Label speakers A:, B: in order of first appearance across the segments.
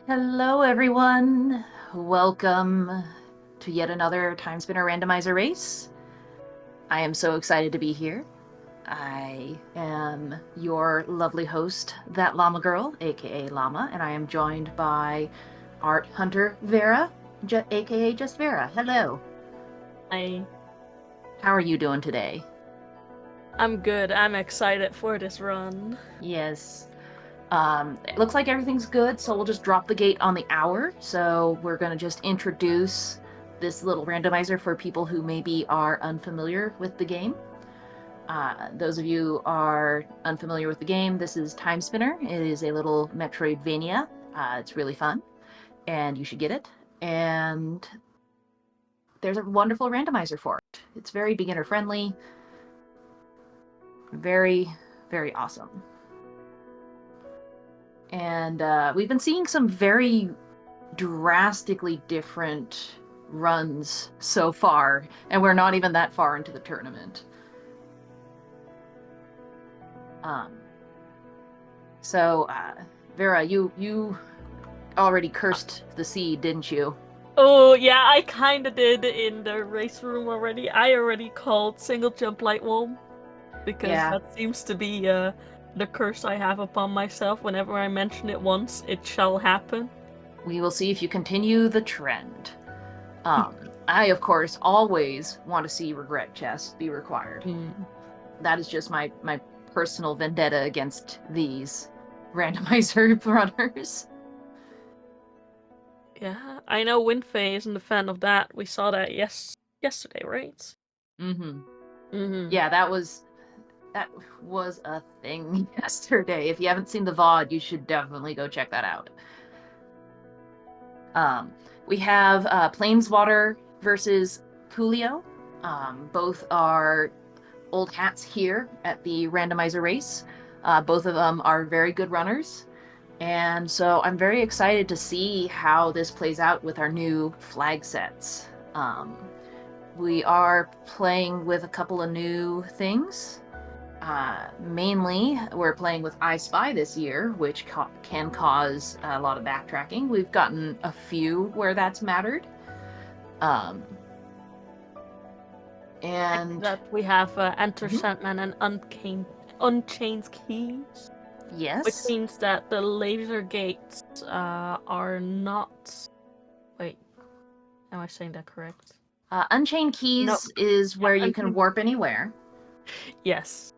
A: Hello, everyone. Welcome to yet another Timespinner Randomizer race. I am so excited to be here. I am your lovely host, That Llama Girl, aka Llama, and I am joined by Art Hunter Vera, aka Just Vera. Hello.
B: Hi.
A: How are you doing today?
B: I'm good. I'm excited for this run.
A: Yes. It looks like everything's good, so we'll just drop the gate on the hour. So we're going to just introduce this little randomizer for people who maybe are unfamiliar with the game. Those of you are unfamiliar with the game, this is Timespinner. It is a little Metroidvania. It's really fun, and you should get it. And there's a wonderful randomizer for it. It's very beginner-friendly. Very, very awesome. And we've been seeing some very drastically different runs so far, and we're not even that far into the tournament. So, Vera, you already cursed the seed, didn't you?
B: Oh, yeah, I kinda did in the race room already. I already called single jump light worm, because that seems to be the curse I have upon myself. Whenever I mention it once, it shall happen.
A: We will see if you continue the trend. I, of course, always want to see regret chests be required. That is just my personal vendetta against these randomizer runners.
B: Yeah, I know Winfei isn't a fan of that. We saw that yesterday, right?
A: Yeah, that was a thing yesterday. If you haven't seen the VOD, you should definitely go check that out. We have Planeswater versus Coolio. Both are old hats here at the randomizer race. Both of them are very good runners. And so I'm very excited to see how this plays out with our new flag sets. We are playing with a couple of new things. Mainly, we're playing with I Spy this year, which can cause a lot of backtracking. We've gotten a few where that's mattered. And
B: that we have Enter Sandman and Unchained Keys.
A: Yes.
B: Which means that the laser gates are not... Wait, am I saying that correct?
A: Unchained Keys is where you can warp anywhere.
B: Yes.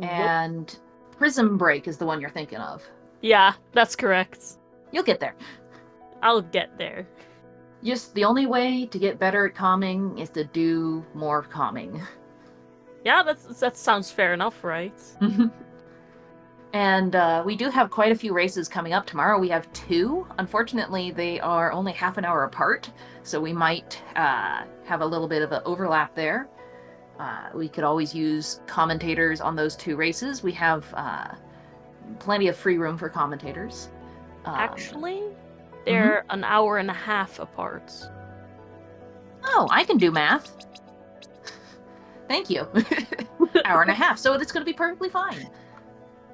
A: And Prism Break is the one you're thinking of.
B: Yeah, that's correct.
A: You'll get there.
B: I'll get there.
A: Just the only way to get better at calming is to do more calming.
B: Yeah, that sounds fair enough, right?
A: And we do have quite a few races coming up. Tomorrow we have 2. Unfortunately, they are only half an hour apart, so we might have a little bit of an overlap there. We could always use commentators on those 2 races. We have plenty of free room for commentators.
B: Actually, they're an hour and a half apart.
A: Oh, I can do math. Thank you. Hour and a half, so it's going to be perfectly fine.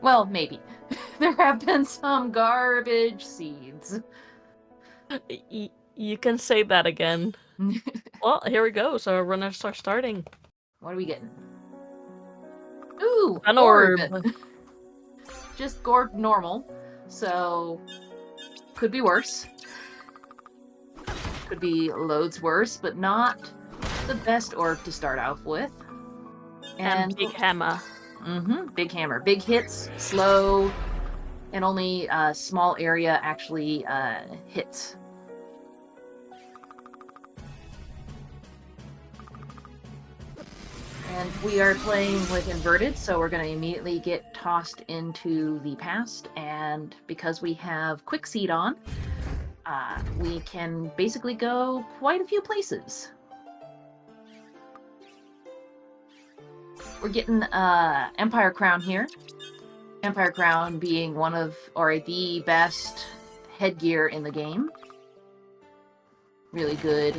A: Well, maybe. There have been some garbage seeds.
B: You can say that again. Well, here we go. So our runners are starting.
A: What are we getting? Ooh,
B: an orb.
A: Just Gorb normal, so could be worse. Could be loads worse, but not the best orb to start off with.
B: And big hammer.
A: Big hammer. Big hits, slow, and only a small area actually hits. And we are playing with inverted, so we're going to immediately get tossed into the past, and because we have Quick Seed on, we can basically go quite a few places. We're getting Empire Crown here. Empire Crown being one of, or the best headgear in the game. Really good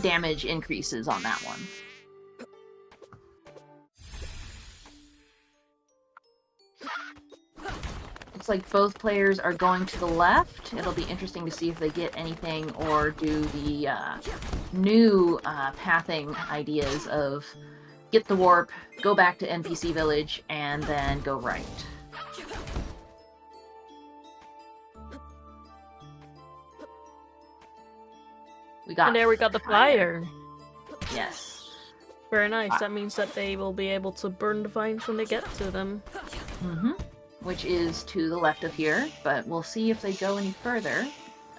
A: damage increases on that one. looks like both players are going to the left. It'll be interesting to see if they get anything or do the new pathing ideas of get the warp, go back to NPC village, and then go right.
B: And there we got the fire.
A: Yes.
B: Very nice. That means that they will be able to burn the vines when they get to them.
A: Mm-hmm. Which is to the left of here, but we'll see if they go any further.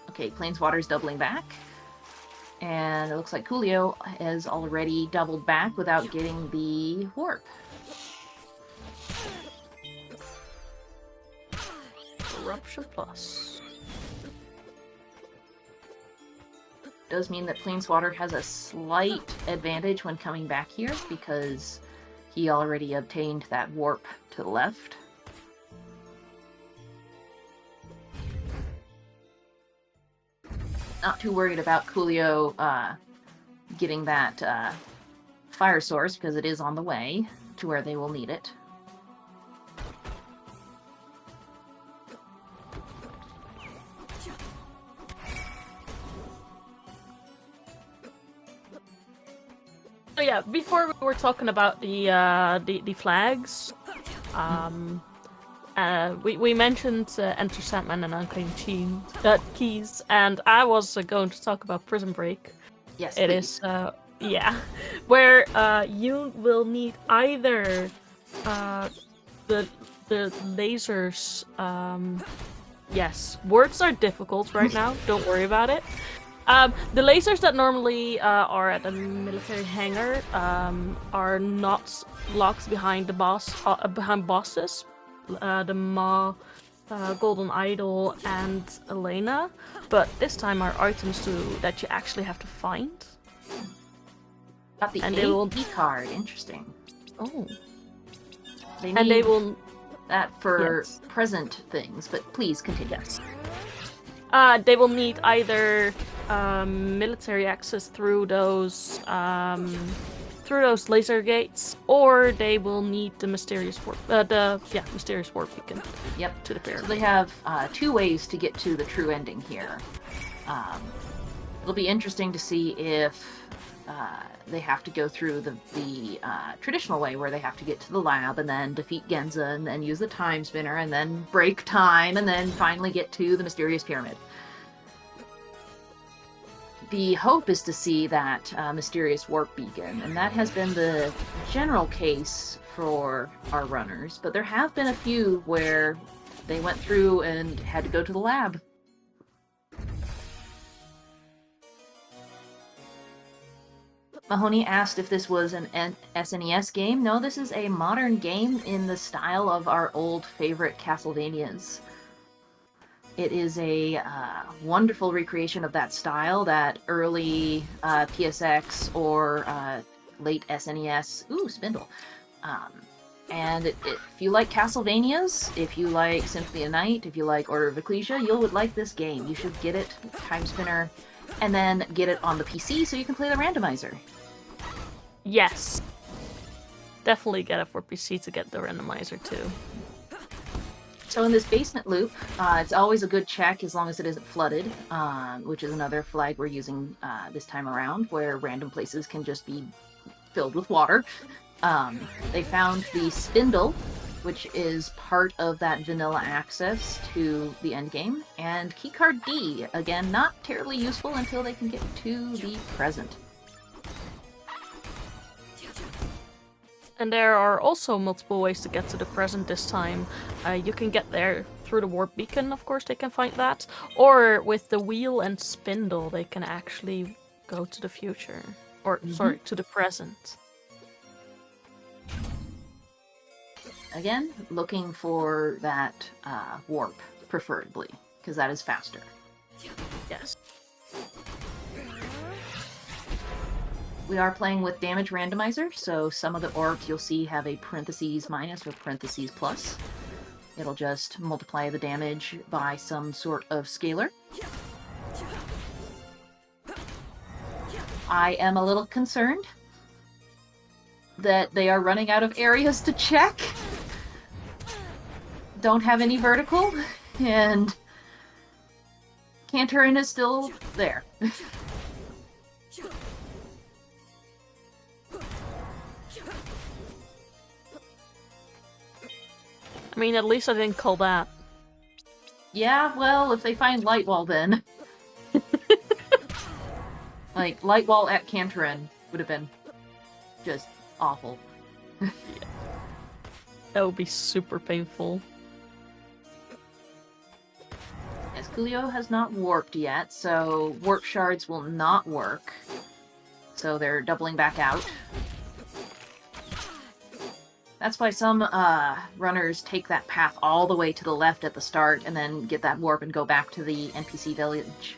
A: Okay, Planeswater's doubling back. And it looks like Coolio has already doubled back without getting the warp.
B: Corruption plus.
A: Does mean that Planeswater has a slight advantage when coming back here because he already obtained that warp to the left. Not too worried about Coolio getting that fire source because it is on the way to where they will need it.
B: So yeah, before we were talking about the flags, we mentioned Enter Sandman and Unclaimed Keys, and I was going to talk about Prison Break.
A: Yes,
B: it
A: please.
B: is yeah, where you will need either the lasers. Yes, words are difficult right now. Don't worry about it. The lasers that normally are at the military hangar are not locked behind the behind bosses, the Maw, Golden Idol, and Elena. But this time are items that you actually have to find.
A: Got the AP card. Interesting.
B: Oh.
A: They will that for present things, but please continue.
B: Yes. They will need either military access through those laser gates, or they will need the mysterious warp. Mysterious warp beacon.
A: Yep.
B: To the pyramid.
A: So they have 2 ways to get to the true ending here. It'll be interesting to see if they have to go through the traditional way, where they have to get to the lab and then defeat Genza and then use the Timespinner and then break time and then finally get to the mysterious pyramid. The hope is to see that mysterious warp beacon, and that has been the general case for our runners, but there have been a few where they went through and had to go to the lab. Mahoney asked if this was an SNES game. No, this is a modern game in the style of our old favorite Castlevanias. It is a wonderful recreation of that style, that early PSX or late SNES. Ooh, Spindle. And if you like Castlevanias, if you like Symphony of Night, if you like Order of Ecclesia, you would like this game. You should get it, Timespinner, and then get it on the PC so you can play the randomizer.
B: Yes. Definitely get it for PC to get the randomizer too.
A: So in this basement loop, it's always a good check as long as it isn't flooded, which is another flag we're using this time around, where random places can just be filled with water. They found the spindle, which is part of that vanilla access to the endgame, and keycard D, again, not terribly useful until they can get to the present.
B: And there are also multiple ways to get to the present this time. You can get there through the warp beacon, of course they can find that, or with the wheel and spindle they can actually go to the future, or sorry, to the present.
A: Again, looking for that warp, preferably, because that is faster.
B: Yes.
A: We are playing with damage randomizer, so some of the orbs you'll see have a parentheses minus or parentheses plus. It'll just multiply the damage by some sort of scalar. I am a little concerned that they are running out of areas to check. don't have any vertical, and Canterin is still there.
B: I mean, at least I didn't call that.
A: Yeah, well, if they find Lightwall then. Like, Lightwall at Canterin would have been just awful.
B: Yeah. That would be super painful.
A: Yes, Coolio has not warped yet, so warp shards will not work. So they're doubling back out. That's why some runners take that path all the way to the left at the start and then get that warp and go back to the NPC village.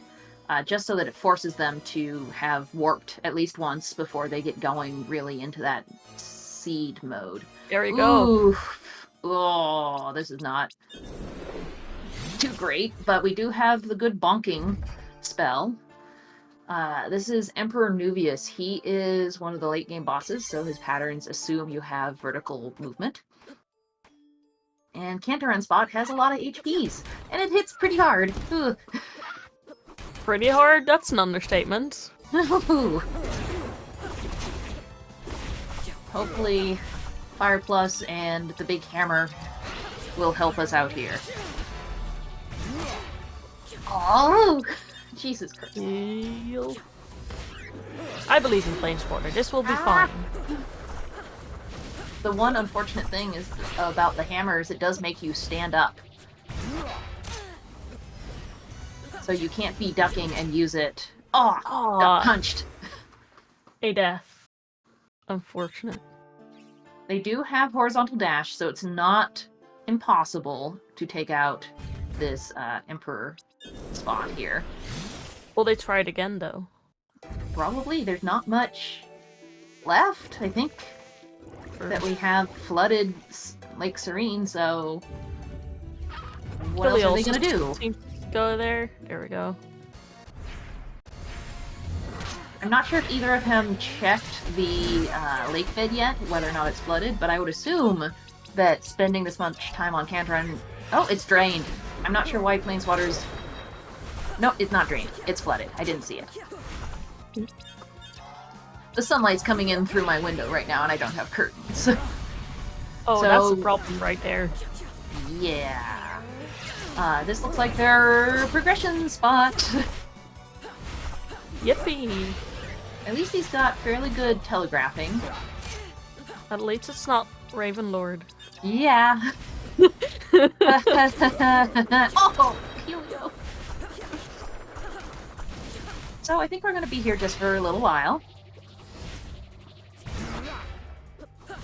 A: Just so that it forces them to have warped at least once before they get going really into that seed mode.
B: There you go.
A: Oof. Oh, this is not too great, but we do have the good bonking spell. This is Emperor Nuvius. He is one of the late game bosses, so his patterns assume you have vertical movement. And Canterin Spot has a lot of HPs, and it hits pretty hard. Ugh.
B: Pretty hard? That's an understatement.
A: Hopefully, Fire Plus and the big hammer will help us out here. Oh! Jesus Christ.
B: I believe in Planeswater. This will be fine.
A: The one unfortunate thing is about the hammer is it does make you stand up. So you can't be ducking and use it. Oh, got punched.
B: A death. Unfortunate.
A: They do have horizontal dash, so it's not impossible to take out this Emperor Spot here.
B: Will they try it again, though?
A: Probably. There's not much left, I think, that we have flooded Lake Serene, so what else are they going to do?
B: Go there. There we go.
A: I'm not sure if either of them checked the lake bed yet, whether or not it's flooded, but I would assume that spending this much time on Canterin... Oh, it's drained. I'm not sure why Planeswater's... No, it's not drained. It's flooded. I didn't see it. The sunlight's coming in through my window right now, and I don't have curtains.
B: Oh, so, that's the problem right there.
A: Yeah. This looks like their progression spot.
B: Yippee!
A: At least he's got fairly good telegraphing.
B: At least it's not Ravenlord.
A: Yeah. Oh, Helio. So I think we're going to be here just for a little while.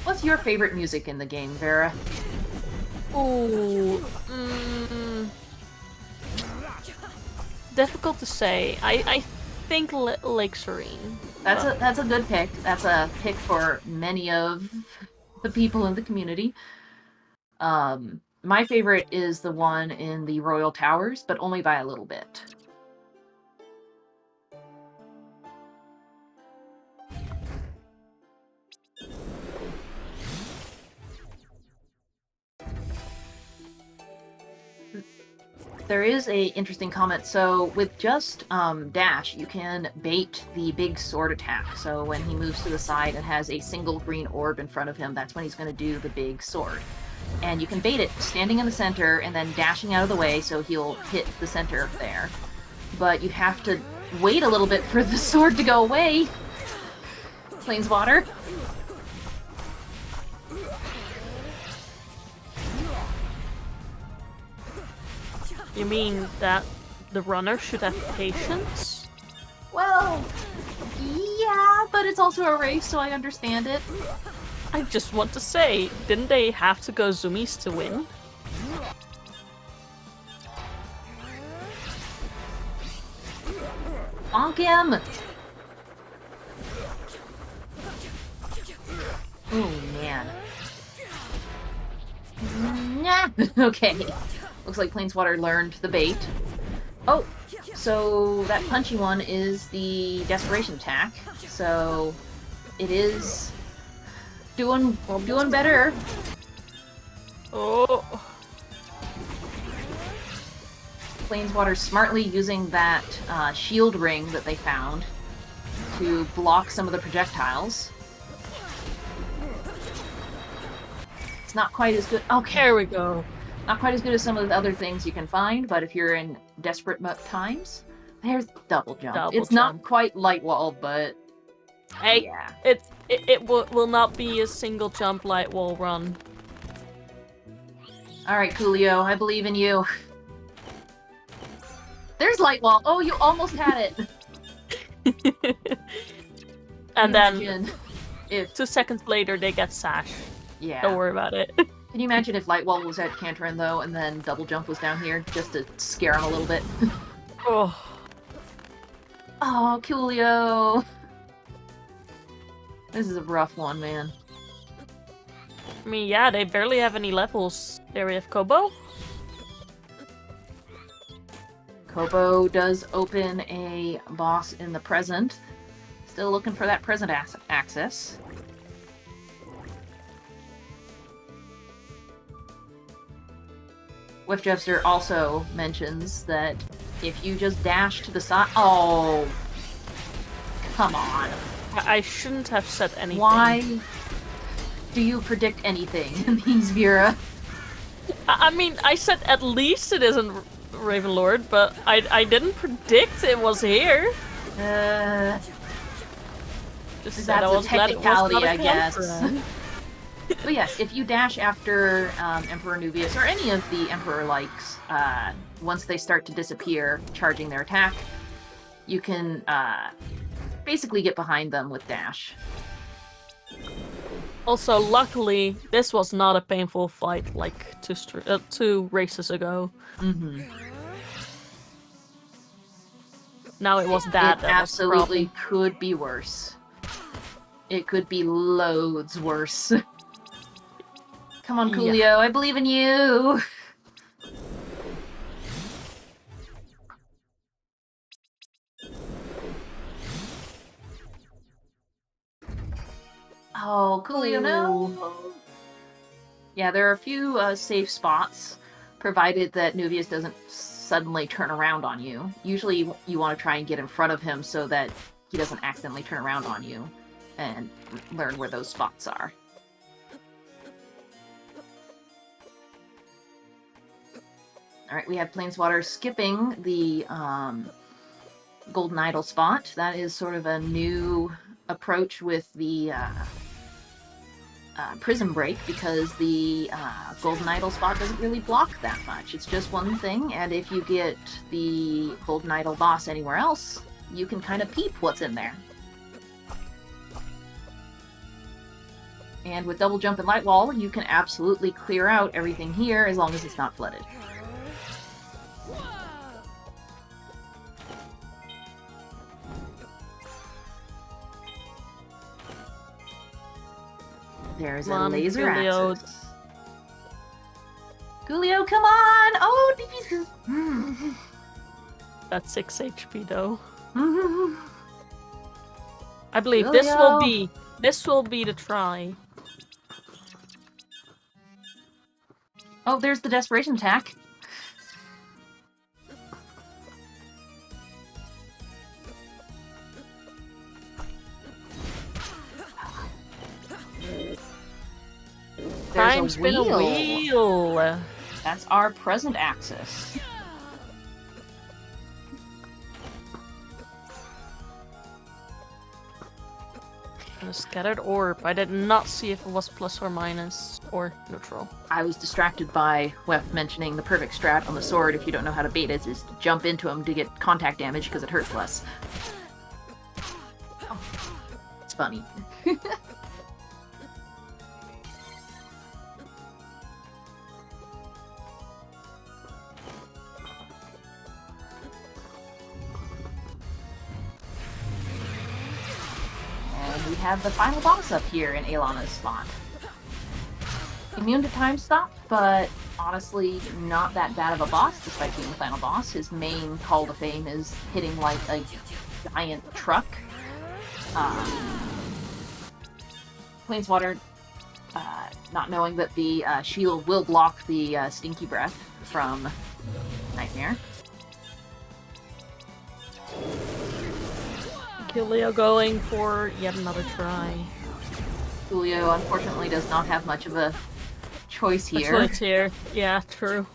A: What's your favorite music in the game, Vera?
B: Ooh, difficult to say. I think Lake Serene.
A: That's a good pick. That's a pick for many of the people in the community. My favorite is the one in the Royal Towers, but only by a little bit. There is a interesting comment. So with just dash, you can bait the big sword attack. So when he moves to the side and has a single green orb in front of him, that's when he's going to do the big sword. And you can bait it standing in the center and then dashing out of the way, so he'll hit the center there. But you have to wait a little bit for the sword to go away. Planeswater.
B: You mean that the runner should have patience?
A: Well, yeah, but it's also a race, so I understand it.
B: I just want to say, didn't they have to go zoomies to win?
A: Bonk him! Oh, man. Nah. Okay. Looks like Planeswater learned the bait. Oh, so that punchy one is the Desperation attack. So it is doing better.
B: Oh.
A: Planeswater smartly using that shield ring that they found to block some of the projectiles. It's not quite as good. Okay.
B: There we go.
A: Not quite as good as some of the other things you can find, but if you're in desperate times, there's double jump. It's not quite light wall, but
B: hey,
A: yeah.
B: It will not be a single jump light wall run.
A: All right, Coolio, I believe in you. There's light wall. Oh, you almost had it.
B: And then if 2 seconds later they get sash.
A: Yeah.
B: Don't worry about it.
A: Can you imagine if light wall was at Canterin though, and then double jump was down here just to scare him a little bit?
B: Oh.
A: Oh, Coolio. This is a rough one, man.
B: I mean, yeah, they barely have any levels. There we have Kobo.
A: Kobo does open a boss in the present. Still looking for that present access. Whiffjester also mentions that if you just dash to the side... Oh! Come on.
B: I shouldn't have said anything.
A: Why do you predict anything in these, Vera?
B: I mean, I said at least it isn't Ravenlord, but I didn't predict it was here.
A: Just that's a technicality, I guess. But yes, if you dash after Emperor Nuvius, or any of the Emperor-likes, once they start to disappear, charging their attack, you can basically get behind them with dash.
B: Also, luckily, this was not a painful fight like 2 races ago.
A: Mm-hmm.
B: Now it was that.
A: It absolutely could be worse. It could be loads worse. Come on, Coolio, yeah. I believe in you! Oh, Coolio, no! Yeah, there are a few safe spots, provided that Nuvius doesn't suddenly turn around on you. Usually you want to try and get in front of him so that he doesn't accidentally turn around on you, and learn where those spots are. Alright, we have Planeswater skipping the Golden Idol spot. That is sort of a new approach with the Prism Break, because the Golden Idol spot doesn't really block that much. It's just one thing, and if you get the Golden Idol boss anywhere else, you can kind of peep what's in there. And with Double Jump and Light Wall, you can absolutely clear out everything here as long as it's not flooded. There's a laser access. Coolio, come on! Oh, Jesus!
B: That's 6 HP though. I believe Coolio. This will be the try.
A: Oh, there's the desperation attack.
B: Timespinner wheel.
A: That's our present access.
B: A scattered orb. I did not see if it was plus or minus or neutral.
A: I was distracted by Wef mentioning the perfect strat on the sword, if you don't know how to bait it, is to jump into him to get contact damage because it hurts less. Oh, it's funny. We have the final boss up here in Alana's spot. Immune to time stop, but honestly not that bad of a boss despite being the final boss. His main call to fame is hitting like a giant truck. Planeswater, not knowing that the shield will block the Stinky Breath from Nightmare,
B: Coolio going for yet another try.
A: Coolio unfortunately does not have much of a choice here.
B: A choice here. Yeah, true.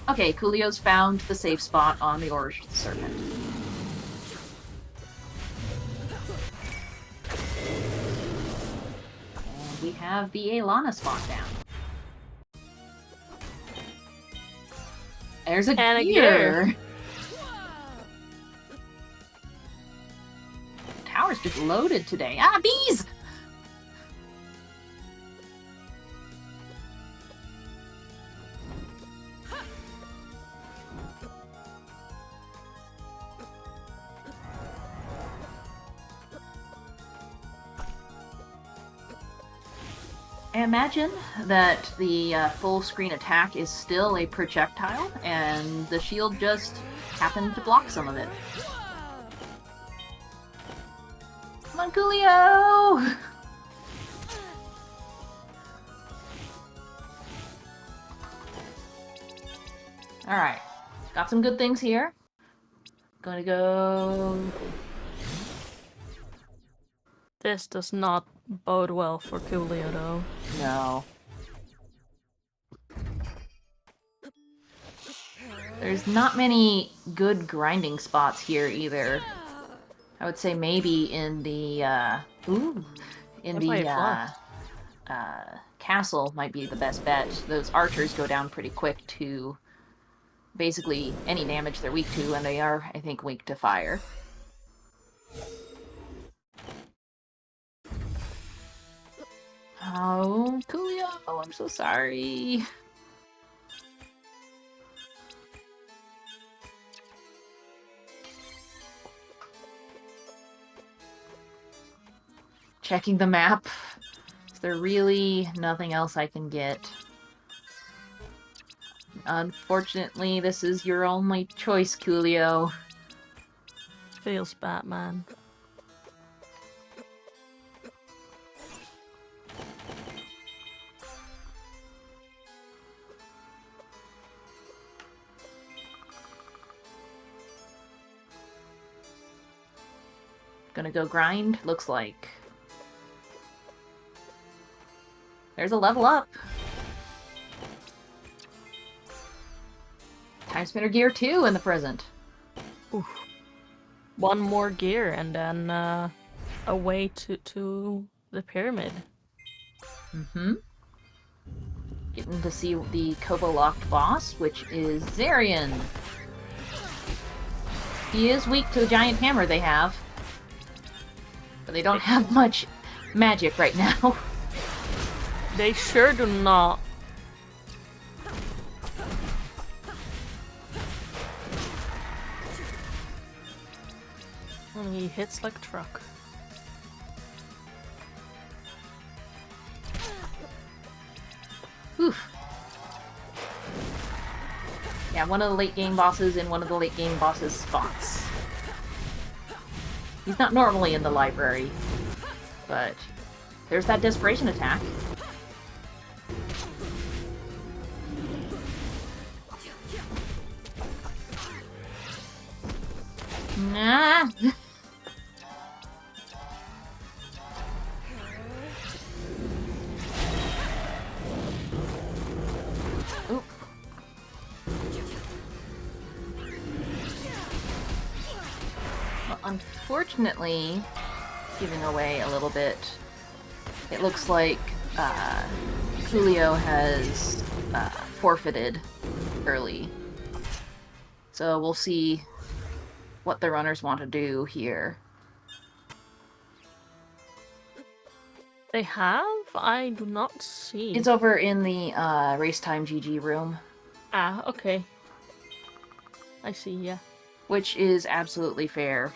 A: Okay, Coolio's found the safe spot on the Orange Serpent. And we have the Alana spot down. There's a gear! Tower's just loaded today. Ah, bees! I imagine that the full screen attack is still a projectile, and the shield just happened to block some of it. Come on, Coolio! Alright, got some good things here. Gonna go...
B: This does not bode well for Coolio, though.
A: No. There's not many good grinding spots here either. I would say maybe in the, castle might be the best bet. Those archers go down pretty quick to basically any damage they're weak to, and they are, I think, weak to fire. Oh, Coolio, oh, I'm so sorry. Checking the map. Is there really nothing else I can get? Unfortunately, this is your only choice, Coolio.
B: Feels bad, man.
A: Gonna go grind, looks like. There's a level up. Timespinner gear 2 in the present.
B: Oof. One more gear and then away to the pyramid.
A: Mm-hmm. Getting to see the Kobo-locked boss, which is Zarian. He is weak to the giant hammer they have. But they don't have much magic right now.
B: They sure do not. And he hits like a truck.
A: Oof. Yeah, one of the late game bosses in one of the late game bosses' spots. He's not normally in the library, but there's that desperation attack. Nah. Oop. Well, unfortunately, giving away a little bit, it looks like Coolio has forfeited early. So we'll see what the runners want to do here.
B: They have? I do not see.
A: It's over in the race time GG room.
B: Ah, okay. I see, yeah.
A: Which is absolutely fair.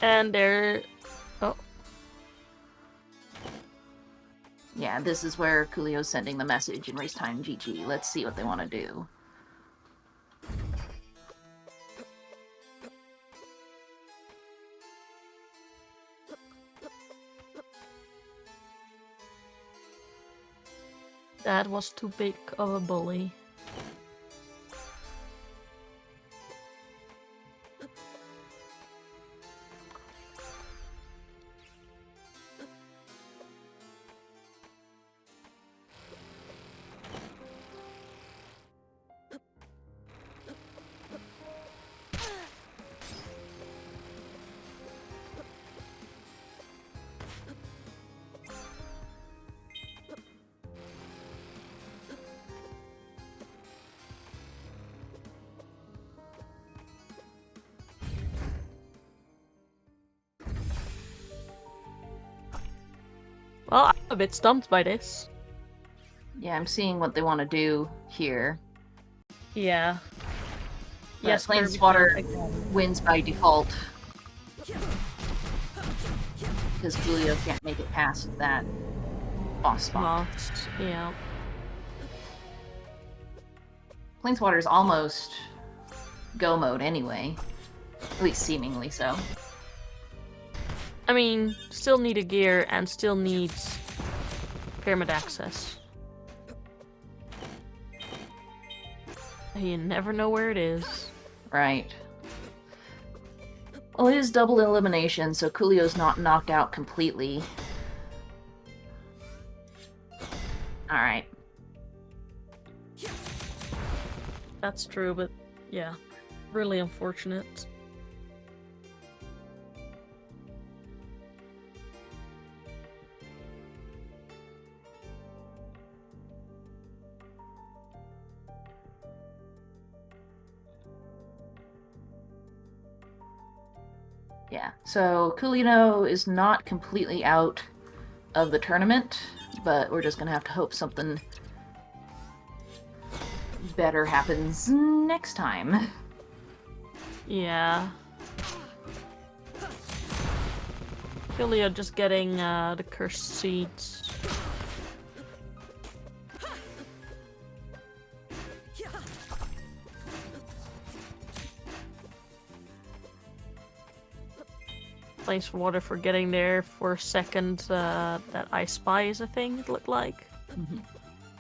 B: And they're... Oh.
A: Yeah, this is where Coolio's sending the message in race time GG. Let's see what they want to do.
B: That was too big of a bully. Well, I'm a bit stumped by this.
A: Yeah, I'm seeing what they want to do here.
B: Yeah.
A: But
B: Yes,
A: Planeswater wins by default. Because Coolio can't make it past that boss spot.
B: Yeah.
A: Planeswater is almost go mode anyway. At least seemingly so.
B: I mean, still need a gear and still needs pyramid access. You never know where it is.
A: Right. Well, it is double elimination, so Coolio's not knocked out completely. Alright.
B: That's true, but yeah. Really unfortunate.
A: Yeah, so Coolio is not completely out of the tournament, but we're just gonna have to hope something better happens next time.
B: Yeah. Keywlio just getting the cursed seeds. Planeswater for getting there for a second. That I Spy is a thing, it looked like.
A: Mm-hmm.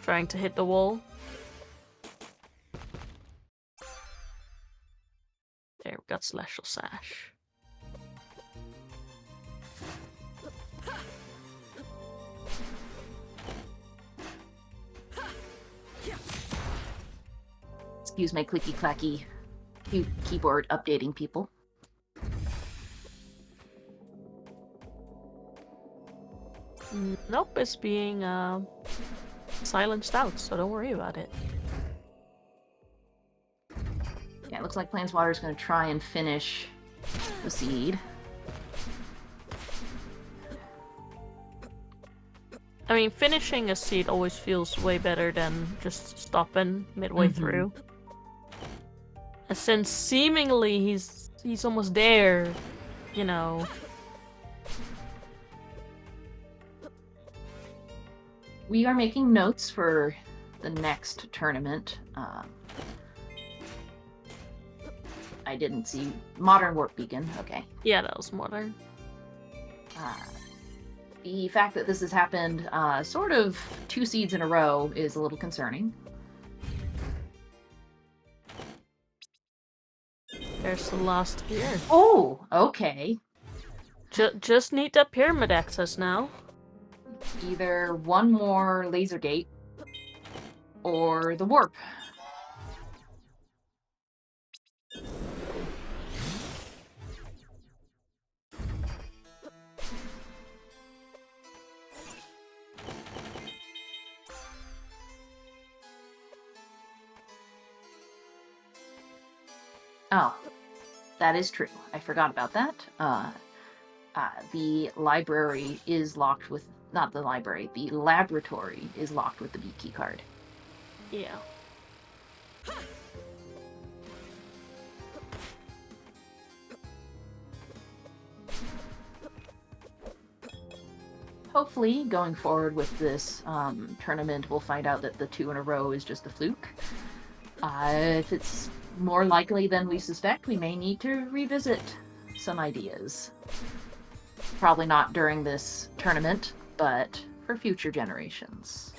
B: Trying to hit the wall. There, we got Celestial Sash.
A: Excuse my clicky clacky keyboard updating people.
B: Nope, it's being silenced out, so don't worry about it.
A: Yeah, it looks like Planeswater's going to try and finish the seed.
B: I mean, finishing a seed always feels way better than just stopping midway through. And since seemingly he's almost there, you know.
A: We are making notes for the next tournament. I didn't see Modern Warp Beacon. Okay.
B: Yeah, that was Modern.
A: The fact that this has happened sort of 2 seeds in a row is a little concerning.
B: There's the last gear.
A: Oh, okay.
B: Just need that pyramid access now.
A: Either one more laser gate or the warp. Oh, that is true. I forgot about that. The library is locked with... Not the library. The laboratory is locked with the B key card.
B: Yeah.
A: Hopefully, going forward with this tournament, we'll find out that the 2 in a row is just a fluke. If it's more likely than we suspect, we may need to revisit some ideas. Probably not during this tournament, but for future generations.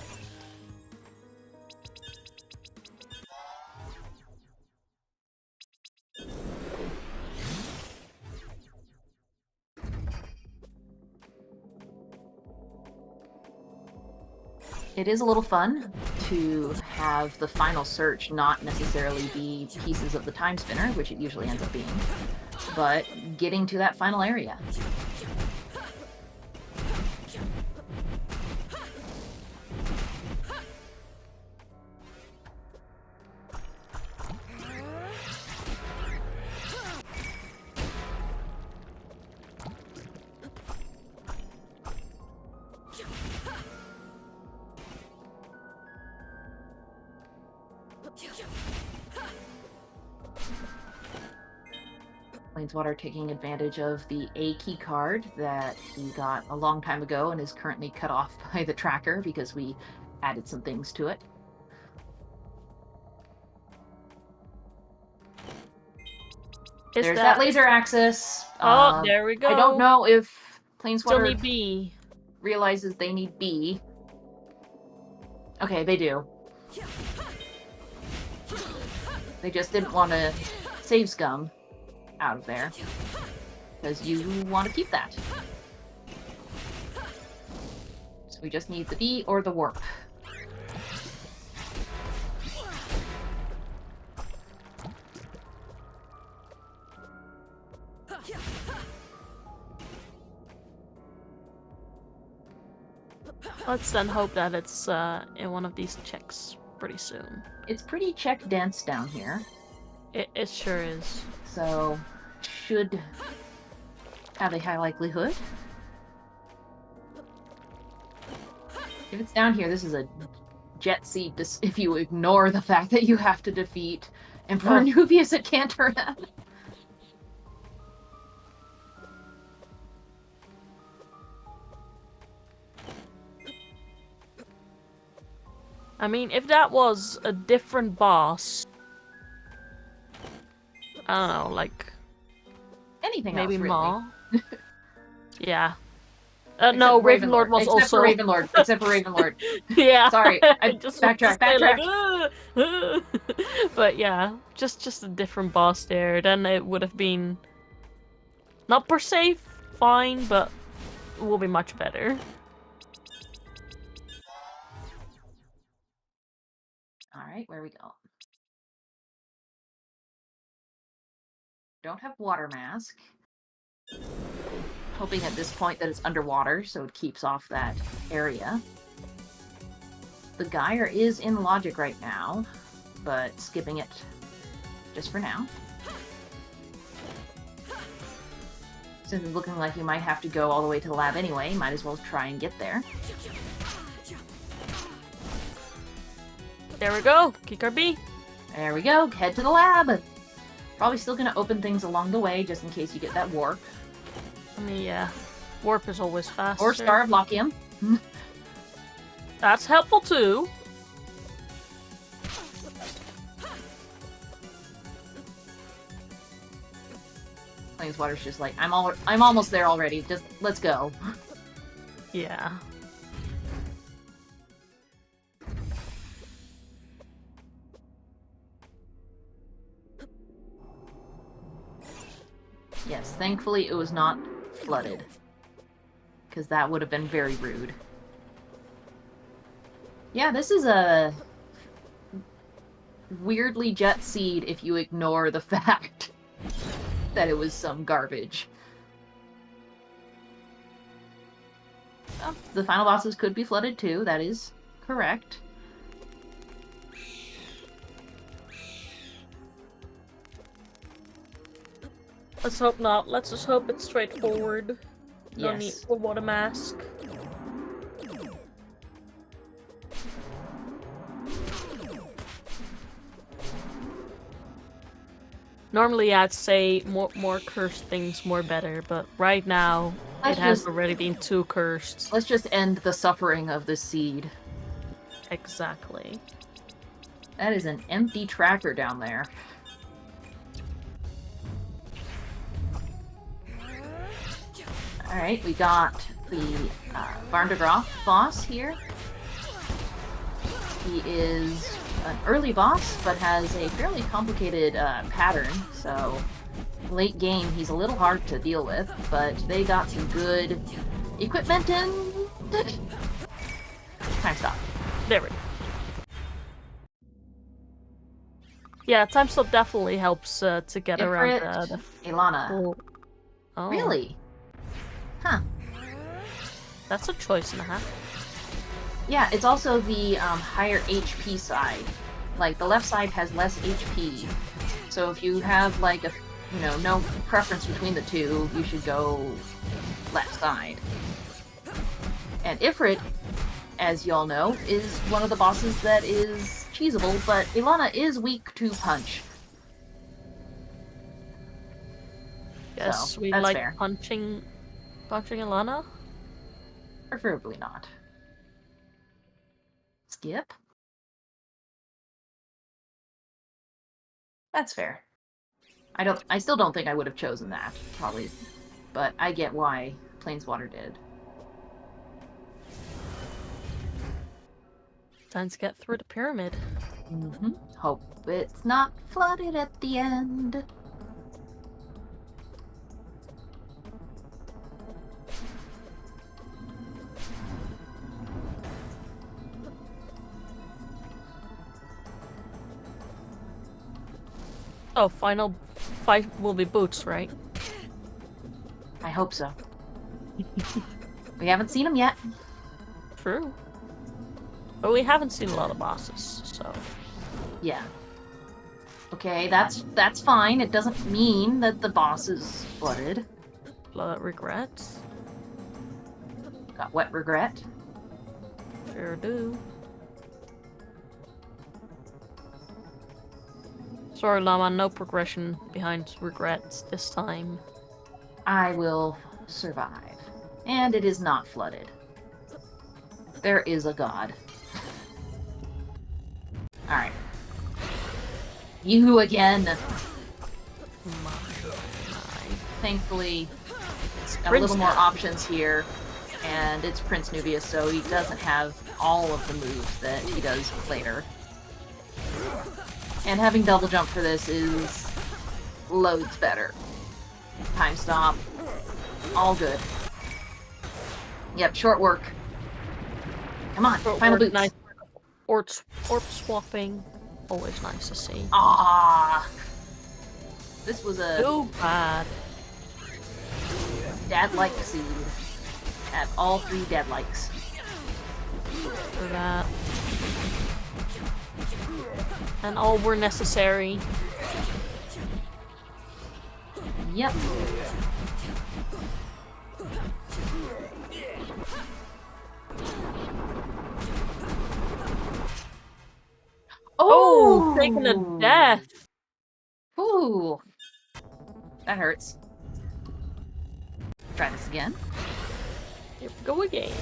A: It is a little fun to have the final search not necessarily be pieces of the time spinner, which it usually ends up being, but getting to that final area. Planeswater taking advantage of the A key card that he got a long time ago and is currently cut off by the tracker because we added some things to it. There's that laser axis.
B: Oh, there we go.
A: I don't know if Planeswater
B: Still need B.
A: realizes they need B. Okay, they do. They just didn't want to save scum out of there, because you want to keep that. So we just need the B or the warp.
B: Let's then hope that it's in one of these checks pretty soon.
A: It's pretty check dense down here.
B: It sure is.
A: So, should have a high likelihood. If it's down here, this is a jet seat if you ignore the fact that you have to defeat Emperor Nuvius at Cantorna.
B: I mean, if that was a different boss, I don't know, like
A: anything
B: maybe
A: else, really.
B: Maw. Yeah.
A: Except
B: No,
A: Ravenlord
B: was
A: except
B: also.
A: For Ravenlord. Except for Ravenlord.
B: Yeah.
A: Sorry, I
B: just
A: backtrack.
B: Like, but yeah, just a different boss there. Then it would have been not per se fine, but it will be much better.
A: All right, where we go. Don't have water mask. Hoping at this point that it's underwater, so it keeps off that area. The Gyre is in logic right now, but skipping it just for now. Since it's looking like you might have to go all the way to the lab anyway, might as well try and get there.
B: There we go. Keycard B.
A: There we go. Head to the lab. Probably still going to open things along the way, just in case you get that warp.
B: I mean, yeah. Warp is always faster.
A: Or Star of Lockium.
B: That's helpful too.
A: Planeswater's just like, I'm almost there already. Just let's go.
B: Yeah.
A: Yes, thankfully it was not flooded. Because that would have been very rude. Yeah, this is a weirdly jet seed if you ignore the fact that it was some garbage. Oh, the final bosses could be flooded too, that is correct.
B: Let's hope not. Let's just hope it's straightforward. No
A: Yes.
B: need for water mask. Normally I'd say more cursed things more better, but right now it has already been too cursed.
A: Let's just end the suffering of the seed.
B: Exactly.
A: That is an empty tracker down there. Alright, we got the Varndagroth boss here. He is an early boss, but has a fairly complicated pattern, so late game he's a little hard to deal with, but they got some good equipment and... Time stop.
B: There we go. Yeah, time slip definitely helps to get around the
A: Ilana.
B: Oh.
A: Really? Huh.
B: That's a choice and a half.
A: Yeah, it's also the higher HP side. Like, the left side has less HP. So if you have, like, no preference between the two, you should go left side. And Ifrit, as y'all know, is one of the bosses that is cheesable, but Ilana is weak to punch.
B: Yes,
A: so,
B: we
A: that's
B: like
A: fair.
B: punching Ilana?
A: Preferably not. Skip? That's fair. I still don't think I would have chosen that, probably. But I get why Planeswater did.
B: Time to get through the pyramid.
A: Hope it's not flooded at the end.
B: Oh, final fight will be boots, right?
A: I hope so. We haven't seen them yet.
B: True. But we haven't seen a lot of bosses, so...
A: Yeah. Okay, that's fine. It doesn't mean that the boss is flooded.
B: Blood regrets.
A: Got wet regret.
B: Sure do. Sorry, Llama, no progression behind regrets this time.
A: I will survive. And it is not flooded. There is a god. Alright. You again!
B: My.
A: Thankfully, got a
B: Prince
A: little more
B: now.
A: options here, and it's Prince Nubius, so he doesn't have all of the moves that he does later. And having double jump for this is loads better. Time stop. All good. Yep, short work. Come on, final boots.
B: Nice. Orb swapping. Always nice to see.
A: Ah, this was a
B: Too bad.
A: dad-like seed. At all 3 dad-likes.
B: For that. And all were necessary.
A: Yep.
B: Oh, taking a death.
A: Ooh. That hurts. Try this again.
B: Here we go again.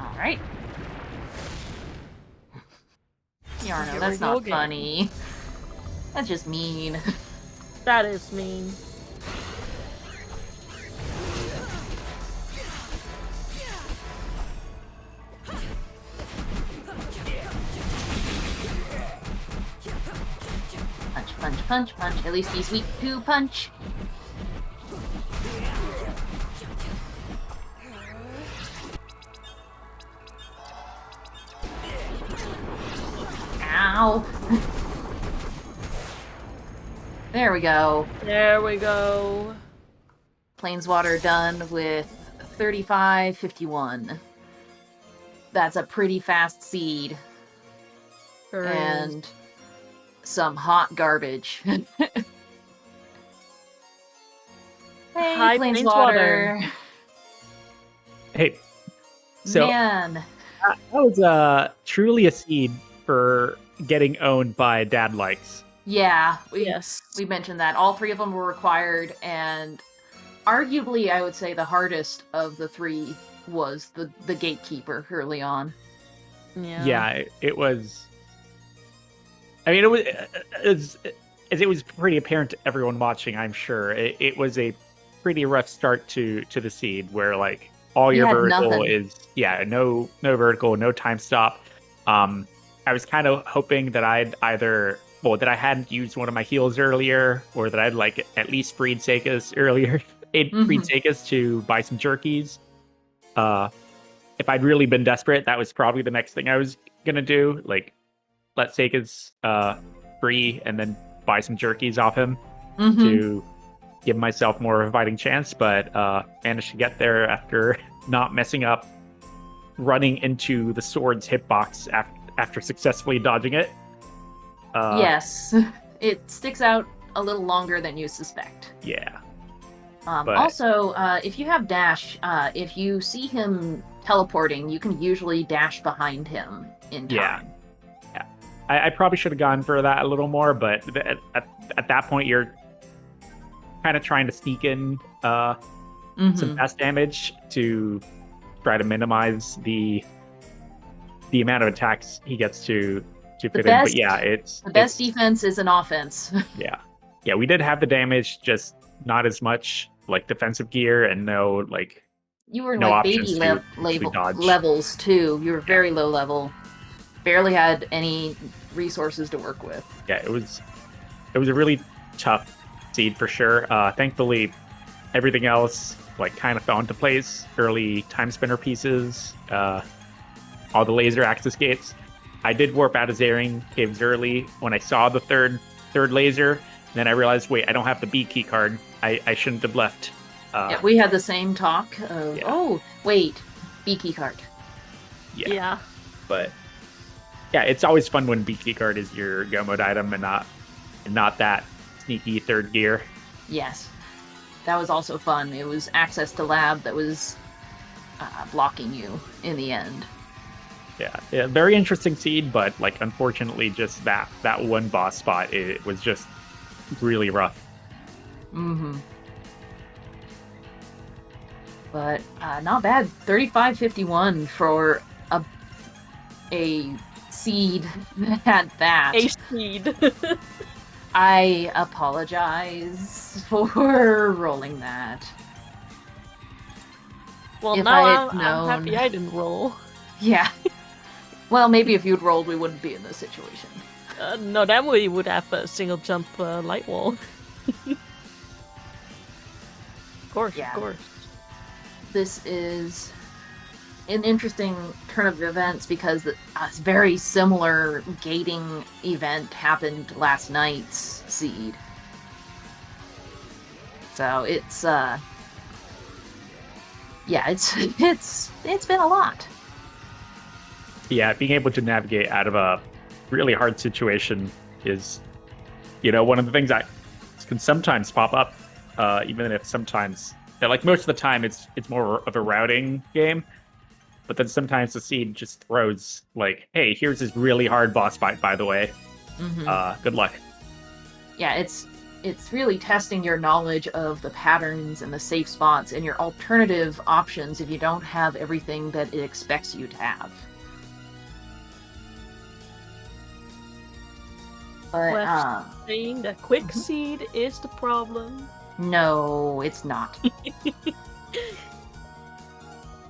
A: Alright. Yarno,
B: Here
A: that's
B: we go
A: not
B: again.
A: funny. That's just mean.
B: That is mean.
A: Punch, punch, punch, punch. At least he's weak to punch. Ow. There we go.
B: There we go.
A: Planeswater done with 35-51. That's a pretty fast seed.
B: Sure is.
A: And some hot garbage. Hey,
B: Hi,
A: Planeswater.
C: Hey, so
A: Man.
C: that was truly a seed for getting owned by dad likes.
A: Yeah,
B: Yes.
A: we mentioned that. All 3 of them were required, and arguably, I would say the hardest of the 3 was the gatekeeper early on.
B: Yeah.
C: Yeah, it was. I mean, as it was pretty apparent to everyone watching, I'm sure it was a pretty rough start to the seed, where like all
A: You
C: your
A: had
C: vertical
A: nothing.
C: is no vertical, no time stop. I was kind of hoping that that I hadn't used one of my heals earlier, or that I'd like at least freed Sekas earlier. Freed Sekas to buy some jerkies. If I'd really been desperate, that was probably the next thing I was gonna do. Like, let Sekas free and then buy some jerkies off him to give myself more of a fighting chance. But managed to get there after not messing up, running into the sword's hitbox after successfully dodging it.
A: Yes, it sticks out a little longer than you suspect.
C: Yeah.
A: Also, if you have dash, if you see him teleporting, you can usually dash behind him in time.
C: Yeah. I probably should have gone for that a little more, but at that point, you're kind of trying to sneak in some fast damage to try to minimize the amount of attacks he gets to fit in. But yeah,
A: the best defense is an offense.
C: Yeah, we did have the damage, just not as much like defensive gear, and no like
A: you were
C: no
A: like baby levels too. You were very low level, barely had any resources to work with.
C: Yeah, it was a really tough seed for sure. Thankfully, everything else like kind of fell into place. Early Timespinner pieces, all the laser access gates. I did warp out of Zering caves early when I saw the third laser. Then I realized, wait, I don't have the B key card. I shouldn't have left.
A: Yeah, we had the same talk of, oh, wait, B key card.
B: Yeah.
C: But yeah, it's always fun when B key card is your go mode item and not that sneaky third gear.
A: Yes. That was also fun. It was access to lab that was blocking you in the end.
C: Yeah, very interesting seed, but like unfortunately, just that one boss spot, it was just really rough.
A: But not bad. 35-51 for a seed at that.
B: A seed.
A: I apologize for rolling that.
B: Well,
A: If
B: now
A: I had
B: I'm happy I didn't roll.
A: Yeah. Well, maybe if you'd rolled, we wouldn't be in this situation.
B: No, then we would have a single jump light wall. Of course.
A: This is an interesting turn of events because a very similar gating event happened last night's seed. So it's it's been a lot.
C: Yeah, being able to navigate out of a really hard situation is, one of the things that can sometimes pop up, even if sometimes, like most of the time, it's more of a routing game. But then sometimes the seed just throws like, hey, here's this really hard boss fight, by the way. Good luck.
A: Yeah, it's really testing your knowledge of the patterns and the safe spots and your alternative options if you don't have everything that it expects you to have. But
B: saying that quick seed is the problem.
A: No, it's not.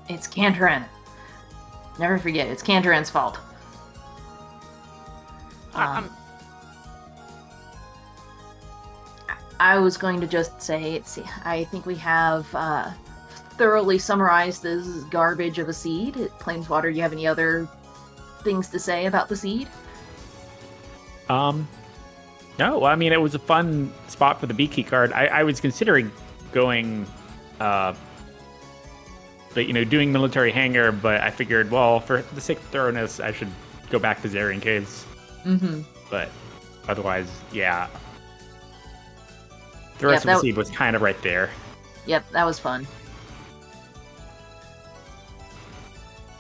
A: It's Kantaran. Never forget, it's Kantaran's fault. I was going to just say, I think we have thoroughly summarized this garbage of a seed. Planeswater, do you have any other things to say about the seed?
C: No, I mean, it was a fun spot for the B key card. I was considering going, doing military hangar, but I figured, well, for the sake of thoroughness, I should go back to Zarian Caves. But otherwise, yeah. The rest of the seed was kind of right there.
A: Yep, that was fun.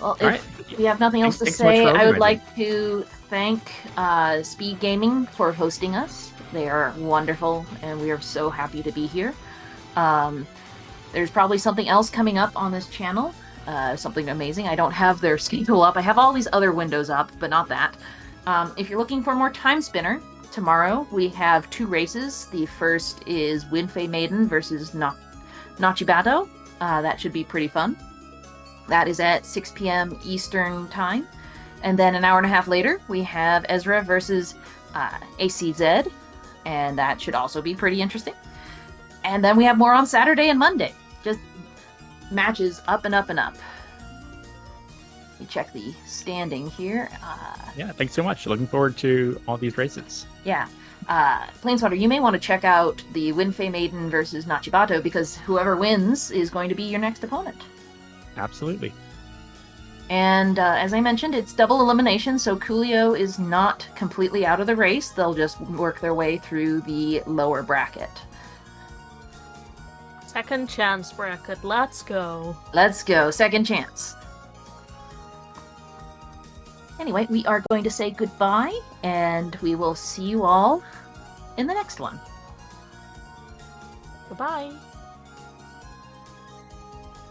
A: Well, if we have nothing else to say, I would like to thank Speedgaming for hosting us. They are wonderful, and we are so happy to be here. There's probably something else coming up on this channel, something amazing. I don't have their schedule up. I have all these other windows up, but not that. If you're looking for more Timespinner, tomorrow we have 2 races. The first is Winfei Maiden versus Nachibato. That should be pretty fun. That is at 6 p.m. Eastern Time. And then an hour and a half later, we have Ezra versus ACZ, and that should also be pretty interesting. And then we have more on Saturday and Monday. Just matches up and up and up. Let me check the standing here.
C: Yeah, thanks so much. Looking forward to all these races.
A: Yeah. Planeswater, you may want to check out the Winfei Maiden versus Nachibato, because whoever wins is going to be your next opponent.
C: Absolutely.
A: And as I mentioned, it's double elimination, so Coolio is not completely out of the race. They'll just work their way through the lower bracket.
B: Second chance bracket. Let's go.
A: Let's go. Second chance. Anyway, we are going to say goodbye, and we will see you all in the next one.
B: Goodbye.